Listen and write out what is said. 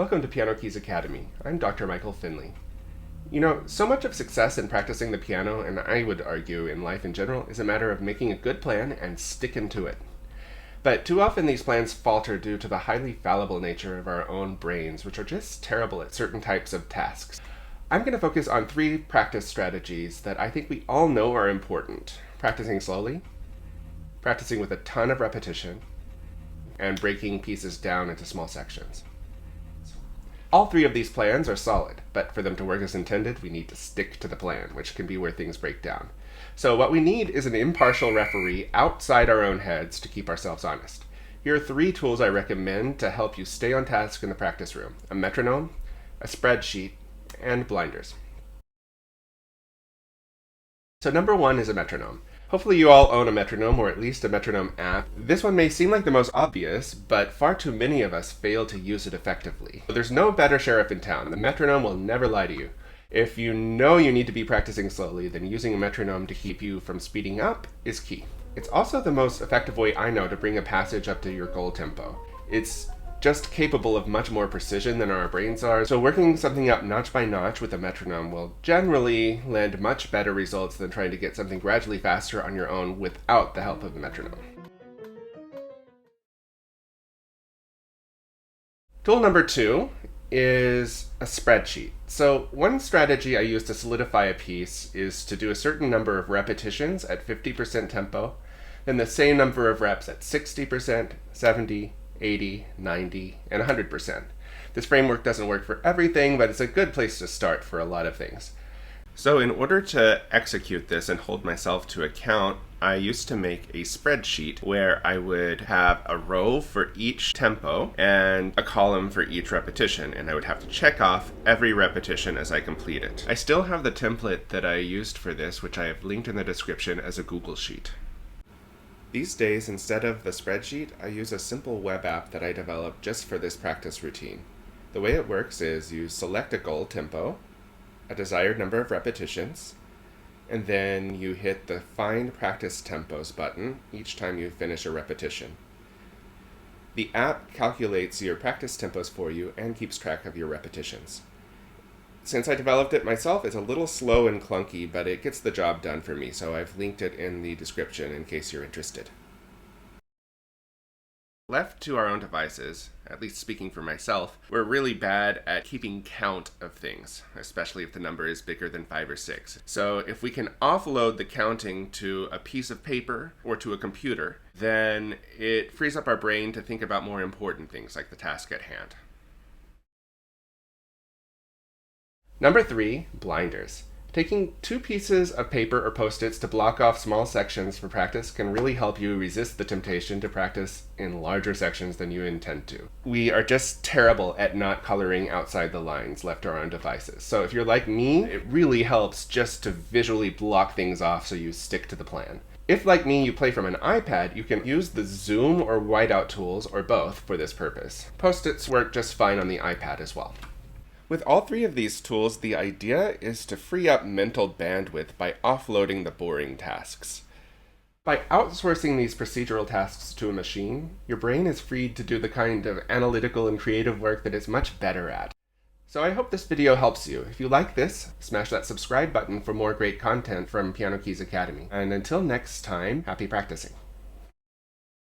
Welcome to Pianokeys Academy. I'm Dr. Michael Finley. You know, so much of success in practicing the piano, and I would argue in life in general, is a matter of making a good plan and sticking to it. But too often these plans falter due to the highly fallible nature of our own brains, which are just terrible at certain types of tasks. I'm going to focus on 3 practice strategies that I think we all know are important. Practicing slowly, practicing with a ton of repetition, and breaking pieces down into small sections. All 3 of these plans are solid, but for them to work as intended, we need to stick to the plan, which can be where things break down. So what we need is an impartial referee outside our own heads to keep ourselves honest. Here are 3 tools I recommend to help you stay on task in the practice room: a metronome, a spreadsheet, and blinders. So number 1 is a metronome. Hopefully you all own a metronome, or at least a metronome app. This one may seem like the most obvious, but far too many of us fail to use it effectively. There's no better sheriff in town. The metronome will never lie to you. If you know you need to be practicing slowly, then using a metronome to keep you from speeding up is key. It's also the most effective way I know to bring a passage up to your goal tempo. It's just capable of much more precision than our brains are, so working something up notch by notch with a metronome will generally lend much better results than trying to get something gradually faster on your own without the help of a metronome. Tool number 2 is a spreadsheet. So one strategy I use to solidify a piece is to do a certain number of repetitions at 50% tempo, then the same number of reps at 60%, 70%, 80, 90, and 100%. This framework doesn't work for everything, but it's a good place to start for a lot of things. So in order to execute this and hold myself to account, I used to make a spreadsheet where I would have a row for each tempo and a column for each repetition, and I would have to check off every repetition as I complete it. I still have the template that I used for this, which I have linked in the description as a Google Sheet. These days, instead of the spreadsheet, I use a simple web app that I developed just for this practice routine. The way it works is you select a goal tempo, a desired number of repetitions, and then you hit the Find Practice Tempos button each time you finish a repetition. The app calculates your practice tempos for you and keeps track of your repetitions. Since I developed it myself, it's a little slow and clunky, but it gets the job done for me, so I've linked it in the description in case you're interested. Left to our own devices, at least speaking for myself, we're really bad at keeping count of things, especially if the number is bigger than 5 or 6. So if we can offload the counting to a piece of paper or to a computer, then it frees up our brain to think about more important things like the task at hand. Number 3, blinders. Taking 2 pieces of paper or Post-its to block off small sections for practice can really help you resist the temptation to practice in larger sections than you intend to. We are just terrible at not coloring outside the lines left to our own devices. So if you're like me, it really helps just to visually block things off so you stick to the plan. If, like me, you play from an iPad, you can use the zoom or whiteout tools, or both, for this purpose. Post-its work just fine on the iPad as well. With all 3 of these tools, the idea is to free up mental bandwidth by offloading the boring tasks. By outsourcing these procedural tasks to a machine, your brain is freed to do the kind of analytical and creative work that it's much better at. So I hope this video helps you. If you like this, smash that subscribe button for more great content from Pianokeys Academy. And until next time, happy practicing.